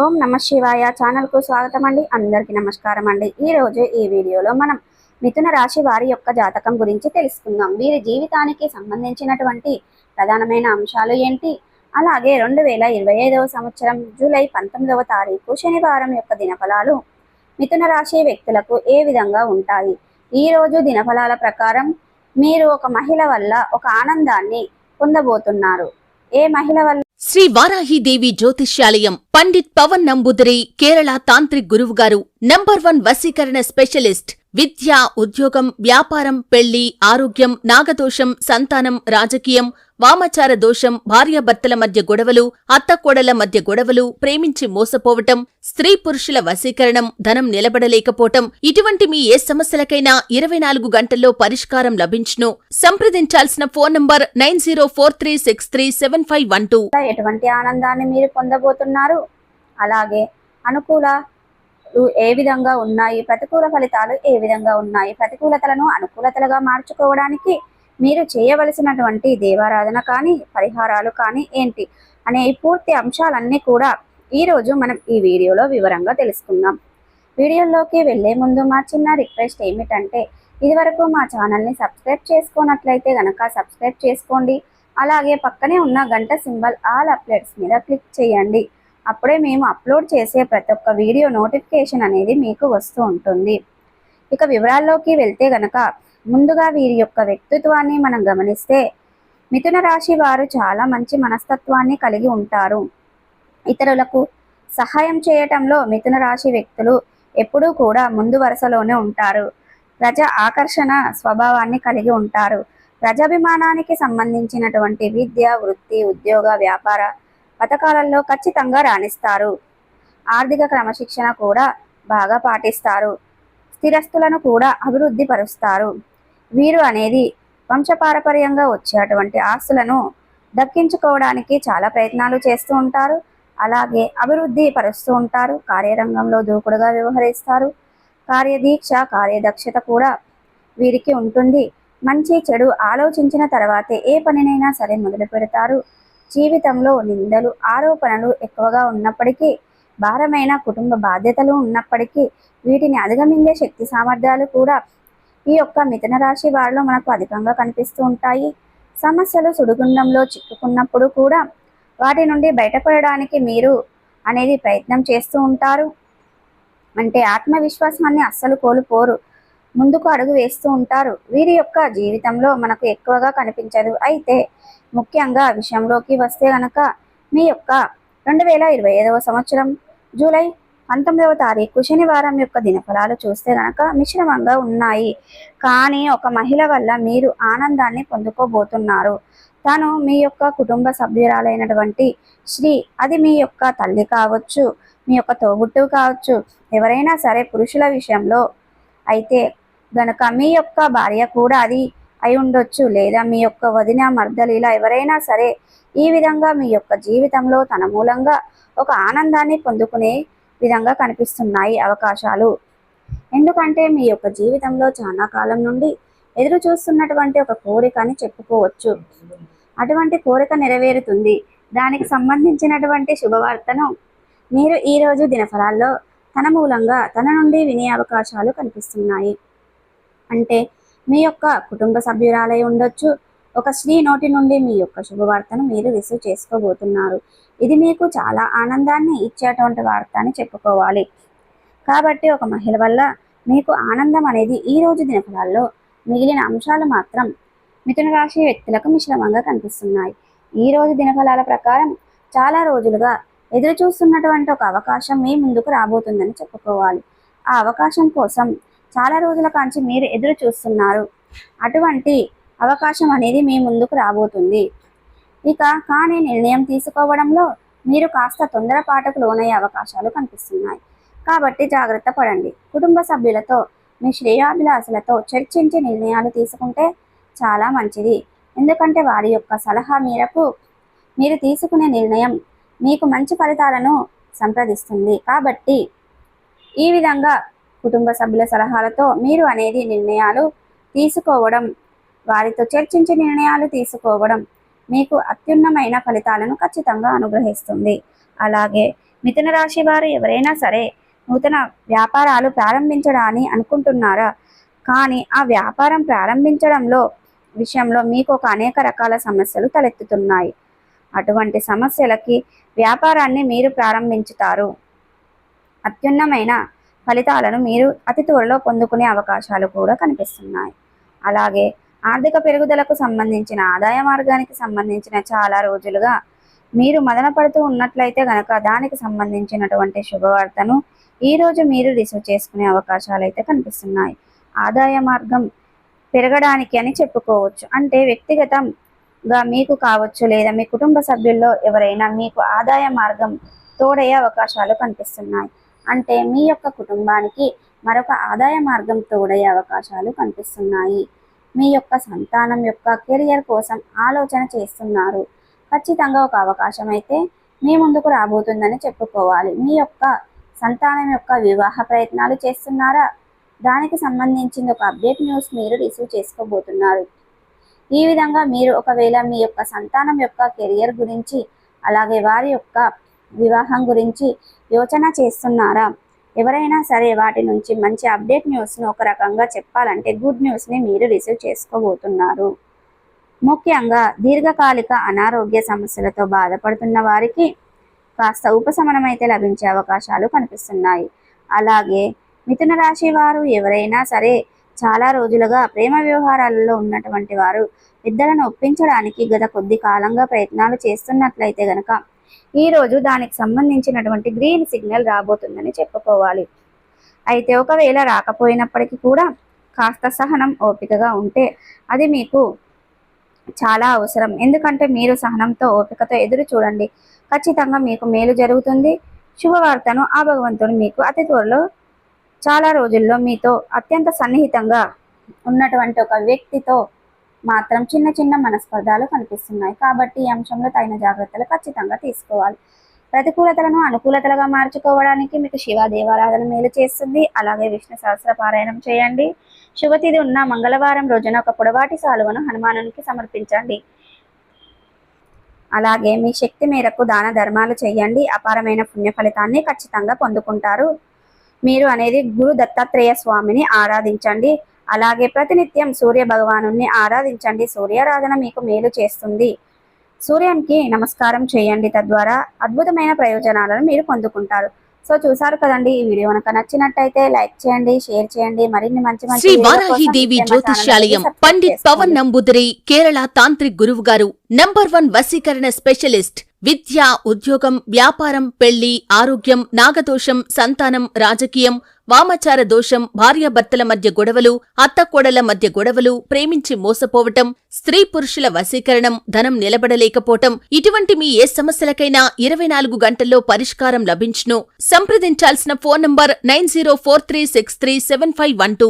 ఓం నమ శివాయ ఛానల్కు స్వాగతం అండి. అందరికీ నమస్కారం అండి. ఈరోజు ఈ వీడియోలో మనం మిథున రాశి వారి యొక్క జాతకం గురించి తెలుసుకుందాం. వీరి జీవితానికి సంబంధించినటువంటి ప్రధానమైన అంశాలు ఏంటి, అలాగే 2025వ సంవత్సరం జూలై 19వ తారీఖు శనివారం యొక్క దినఫలాలు మిథున రాశి వ్యక్తులకు ఏ విధంగా ఉంటాయి. ఈరోజు దినఫలాల ప్రకారం మీరు ఒక మహిళ వల్ల ఒక ఆనందాన్ని పొందబోతున్నారు. ఏ మహిళ వల్ల? శ్రీ వారాహిదేవి జ్యోతిష్యాలయం పండిత్ పవన్ నంబూదరి కేరళ తాంత్రిక్ గురువుగారు నంబర్ 1 వశీకరణ స్పెషలిస్ట్. విద్య, ఉద్యోగం, వ్యాపారం, పెళ్లి, ఆరోగ్యం, నాగదోషం, సంతానం, రాజకీయం, వామాచార దోషం, భార్యాభర్తల మధ్య గొడవలు, అత్తకోడల మధ్య గొడవలు, ప్రేమించి మోసపోవటం, స్త్రీ పురుషుల వశీకరణం, ధనం నిలబడలేకపోవటం, ఇటువంటి మీ ఏ సమస్యలకైనా 24 గంటల్లో పరిష్కారం లభించును. సంప్రదించాల్సిన ఫోన్ నంబర్ 9043637512. ఎటువంటి ఆనందాన్ని మీరు పొందబోతున్నారు, అలాగే అనుకూల ఏ విధంగా ఉన్నాయి, ప్రతికూల ఫలితాలు ఏ విధంగా ఉన్నాయి, ప్రతికూలతలను అనుకూలతలుగా మార్చుకోవడానికి మీరు చేయవలసినటువంటి దేవారాధన కానీ పరిహారాలు కానీ ఏంటి అనే ఈ పూర్తి అంశాలన్నీ కూడా ఈరోజు మనం ఈ వీడియోలో వివరంగా తెలుసుకుందాం. వీడియోలోకి వెళ్లే ముందు మా చిన్న రిక్వెస్ట్ ఏమిటంటే, ఇదివరకు మా ఛానల్ని సబ్స్క్రైబ్ చేసుకున్నట్లయితే గనక సబ్స్క్రైబ్ చేసుకోండి. అలాగే పక్కనే ఉన్న గంట సింబల్ ఆల్ అప్డేట్స్ మీద క్లిక్ చేయండి. అప్పుడే మేము అప్లోడ్ చేసే ప్రతి ఒక్క వీడియో నోటిఫికేషన్ అనేది మీకు వస్తూ ఉంటుంది. ఇక వివరాల్లోకి వెళ్తే గనక ముందుగా వీరి యొక్క వ్యక్తిత్వాన్ని మనం గమనిస్తే, మిథున రాశి వారు చాలా మంచి మనస్తత్వాన్ని కలిగి ఉంటారు. ఇతరులకు సహాయం చేయటంలో మిథున రాశి వ్యక్తులు ఎప్పుడూ కూడా ముందు వరుసలోనే ఉంటారు. ప్రజా ఆకర్షణ స్వభావాన్ని కలిగి ఉంటారు. ప్రజాభిమానానికి సంబంధించినటువంటి విద్య, వృత్తి, ఉద్యోగ, వ్యాపార పథకాలలో ఖచ్చితంగా రాణిస్తారు. ఆర్థిక క్రమశిక్షణ కూడా బాగా పాటిస్తారు. స్థిరస్తులను కూడా అభివృద్ధి పరుస్తారు. వీరు అనేది వంశపారపర్యంగా వచ్చేటువంటి ఆస్తులను దక్కించుకోవడానికి చాలా ప్రయత్నాలు చేస్తూ ఉంటారు. అలాగే అభివృద్ధి పరుస్తూ ఉంటారు. కార్యరంగంలో దూకుడుగా వ్యవహరిస్తారు. కార్యదీక్ష, కార్యదక్షత కూడా వీరికి ఉంటుంది. మంచి చెడు ఆలోచించిన తర్వాతే ఏ పనినైనా సరే మొదలు పెడతారు. జీవితంలో నిందలు, ఆరోపణలు ఎక్కువగా ఉన్నప్పటికీ, భారమైన కుటుంబ బాధ్యతలు ఉన్నప్పటికీ వీటిని అధిగమించే శక్తి సామర్థ్యాలు కూడా ఈ యొక్క మిథున రాశి వారిలో మనకు అధికంగా కనిపిస్తూ ఉంటాయి. సమస్యలు సుడిగుండంలో చిక్కుకున్నప్పుడు కూడా వాటి నుండి బయటపడడానికి మీరు అనేది ప్రయత్నం చేస్తూ ఉంటారు. అంటే ఆత్మవిశ్వాసాన్ని అస్సలు కోల్పోరు. ముందుకు అడుగు వేస్తూ ఉంటారు. వీరి యొక్క జీవితంలో మనకు ఎక్కువగా కనిపించదు. అయితే ముఖ్యంగా విషయంలోకి వస్తే గనక మీ యొక్క 2025వ సంవత్సరం జూలై 19వ తారీఖు శనివారం యొక్క దినఫలాలు చూస్తే గనక మిశ్రమంగా ఉన్నాయి. కానీ ఒక మహిళ వల్ల మీరు ఆనందాన్ని పొందుకోబోతున్నారు. తను మీ యొక్క కుటుంబ సభ్యురాలైనటువంటి శ్రీ, అది మీ యొక్క తల్లి కావచ్చు, మీ యొక్క తోబుట్టువు కావచ్చు, ఎవరైనా సరే పురుషుల విషయంలో అయితే గనక మీ యొక్క భార్య కూడా అది అయి ఉండొచ్చు, లేదా మీ యొక్క వదిన, మర్దలు, ఇలా ఎవరైనా సరే ఈ విధంగా మీ యొక్క జీవితంలో తన మూలంగా ఒక ఆనందాన్ని పొందుకునే విధంగా కనిపిస్తున్నాయి అవకాశాలు. ఎందుకంటే మీ యొక్క జీవితంలో చాలా కాలం నుండి ఎదురు చూస్తున్నటువంటి ఒక కోరిక అని చెప్పుకోవచ్చు. అటువంటి కోరిక నెరవేరుతుంది. దానికి సంబంధించినటువంటి శుభవార్తను మీరు ఈరోజు దినఫలాల్లో తన మూలంగా తన నుండి వినే అవకాశాలు కనిపిస్తున్నాయి. అంటే మీ యొక్క కుటుంబ సభ్యురాలై ఉండొచ్చు, ఒక స్త్రీ నోటి నుండి మీ యొక్క శుభవార్తను మీరు రిసీవ్ చేసుకోబోతున్నారు. ఇది మీకు చాలా ఆనందాన్ని ఇచ్చేటువంటి వార్త అని చెప్పుకోవాలి. కాబట్టి ఒక మహిళ వల్ల మీకు ఆనందం అనేది ఈ రోజు దినఫలాల్లో మిగిలిన అంశాలు మాత్రం మిథున రాశి వ్యక్తులకు మిశ్రమంగా కనిపిస్తున్నాయి. ఈ రోజు దినఫలాల ప్రకారం చాలా రోజులుగా ఎదురు చూస్తున్నటువంటి ఒక అవకాశం మీ ముందుకు రాబోతుందని చెప్పుకోవాలి. ఆ అవకాశం కోసం చాలా రోజుల కాంచి మీరు ఎదురు చూస్తున్నారు. అటువంటి అవకాశం అనేది మీ ముందుకు రాబోతుంది. ఇక కానీ నిర్ణయం తీసుకోవడంలో మీరు కాస్త తొందరపాటుకు లోనయ్యే అవకాశాలు కనిపిస్తున్నాయి. కాబట్టి జాగ్రత్త పడండి. కుటుంబ సభ్యులతో, మీ శ్రేయాభిలాషులతో చర్చించి నిర్ణయాలు తీసుకుంటే చాలా మంచిది. ఎందుకంటే వారి యొక్క సలహా మేరకు మీరు తీసుకునే నిర్ణయం మీకు మంచి ఫలితాలను సంప్రదిస్తుంది. కాబట్టి ఈ విధంగా కుటుంబ సభ్యుల సలహాలతో మీరు అనేది నిర్ణయాలు తీసుకోవడం, వారితో చర్చించి నిర్ణయాలు తీసుకోవడం మీకు అత్యున్నతమైన ఫలితాలను ఖచ్చితంగా అనుగ్రహిస్తుంది. అలాగే మిథున రాశి వారు ఎవరైనా సరే నూతన వ్యాపారాలు ప్రారంభించడాన్ని అనుకుంటున్నారా? కానీ ఆ వ్యాపారం ప్రారంభించడంలో విషయంలో మీకు అనేక రకాల సమస్యలు తలెత్తుతున్నాయి. అటువంటి సమస్యలకి వ్యాపారాన్ని మీరు ప్రారంభించుతారు. అత్యున్నతమైన ఫలితాలను మీరు అతి త్వరలో పొందుకునే అవకాశాలు కూడా కనిపిస్తున్నాయి. అలాగే ఆర్థిక పెరుగుదలకు సంబంధించిన ఆదాయ మార్గానికి సంబంధించిన చాలా రోజులుగా మీరు మదన పడుతూ ఉన్నట్లయితే గనక దానికి సంబంధించినటువంటి శుభవార్తను ఈరోజు మీరు రిసీవ్ చేసుకునే అవకాశాలు అయితే కనిపిస్తున్నాయి. ఆదాయ మార్గం పెరగడానికి అని చెప్పుకోవచ్చు. అంటే వ్యక్తిగతంగా మీకు కావచ్చు లేదా మీ కుటుంబ సభ్యుల్లో ఎవరైనా మీకు ఆదాయ మార్గం తోడయ్యే అవకాశాలు కనిపిస్తున్నాయి. అంటే మీ యొక్క కుటుంబానికి మరొక ఆదాయ మార్గం తోడయ్యే అవకాశాలు కనిపిస్తున్నాయి. మీ యొక్క సంతానం యొక్క కెరియర్ కోసం ఆలోచన చేస్తున్నారు. ఖచ్చితంగా ఒక అవకాశం అయితే మీ ముందుకు రాబోతుందని చెప్పుకోవాలి. మీ యొక్క సంతానం యొక్క వివాహ ప్రయత్నాలు చేస్తున్నారా? దానికి సంబంధించిన ఒక అప్డేట్ న్యూస్ మీరు రిసీవ్ చేసుకోబోతున్నారు. ఈ విధంగా మీరు ఒకవేళ మీ యొక్క సంతానం యొక్క కెరియర్ గురించి అలాగే వారి యొక్క వివాహం గురించి యోచన చేస్తున్నారా? ఎవరైనా సరే వాటి నుంచి మంచి అప్డేట్ న్యూస్ను ఒక రకంగా చెప్పాలంటే గుడ్ న్యూస్ని మీరు రిసీవ్ చేసుకోబోతున్నారు. ముఖ్యంగా దీర్ఘకాలిక అనారోగ్య సమస్యలతో బాధపడుతున్న వారికి కాస్త ఉపశమనం అయితే లభించే అవకాశాలు కనిపిస్తున్నాయి. అలాగే మిథున రాశి వారు ఎవరైనా సరే చాలా రోజులుగా ప్రేమ వ్యవహారాలలో ఉన్నటువంటి వారు పెద్దలను ఒప్పించడానికి గత కొద్ది కాలంగా ప్రయత్నాలు చేస్తున్నట్లయితే గనక ఈరోజు దానికి సంబంధించినటువంటి గ్రీన్ సిగ్నల్ రాబోతుందని చెప్పుకోవాలి. అయితే ఒకవేళ రాకపోయినప్పటికీ కూడా కాస్త సహనం ఓపికగా ఉంటే అది మీకు చాలా అవసరం. ఎందుకంటే మీరు సహనంతో ఓపికతో ఎదురు చూడండి. ఖచ్చితంగా మీకు మేలు జరుగుతుంది. శుభవార్తను ఆ భగవంతుడు మీకు అతి త్వరలో చాలా రోజుల్లో మీతో అత్యంత సన్నిహితంగా ఉన్నటువంటి ఒక వ్యక్తితో మాత్రం చిన్న చిన్న మనస్పర్ధాలు కనిపిస్తున్నాయి. కాబట్టి ఈ అంశంలో తగిన జాగ్రత్తలు ఖచ్చితంగా తీసుకోవాలి. ప్రతికూలతలను అనుకూలతలుగా మార్చుకోవడానికి మీకు శివ దేవారాధన మేలు చేస్తుంది. అలాగే విష్ణు సహస్ర పారాయణం చేయండి. శుభతిథి ఉన్న మంగళవారం రోజున ఒక పొడవాటి సాలువను హనుమానునికి సమర్పించండి. అలాగే మీ శక్తి మేరకు దాన ధర్మాలు చేయండి. అపారమైన పుణ్య ఫలితాన్ని ఖచ్చితంగా పొందుకుంటారు. మీరు అనేది గురు దత్తాత్రేయ స్వామిని ఆరాధించండి. అలాగే ప్రతినిత్యం సూర్య భగవాను ఆరాధించండి. సూర్యారాధన మీకు మేలు చేస్తుంది. సూర్యునికి నమస్కారం చేయండి. తద్వారా అద్భుతమైన ప్రయోజనాలను మీరు పొందుకుంటారు. సో చూసారు కదండి, ఈ వీడియో కనుక నచ్చినట్టయితే లైక్ చేయండి, షేర్ చేయండి. మరిన్ని మంచి శ్రీ వారాహి దేవి జ్యోతిష్యాలయం పండిట్ పవన్ నంబుదిరి కేరళ తాంత్రిక్ గురువు గారు #1 వశీకరణ స్పెషలిస్ట్. విద్య, ఉద్యోగం, వ్యాపారం, పెళ్లి, ఆరోగ్యం, నాగదోషం, సంతానం, రాజకీయం, వామాచార దోషం, భార్యాభర్తల మధ్య గొడవలు, అత్తకోడళ్ల మధ్య గొడవలు, ప్రేమించి మోసపోవటం, స్త్రీ పురుషుల వశీకరణం, ధనం నిలబడలేకపోవటం, ఇటువంటి మీ ఏ సమస్యలకైనా 24 గంటల్లో పరిష్కారం లభించును. సంప్రదించాల్సిన ఫోన్ నంబర్ 9043637512.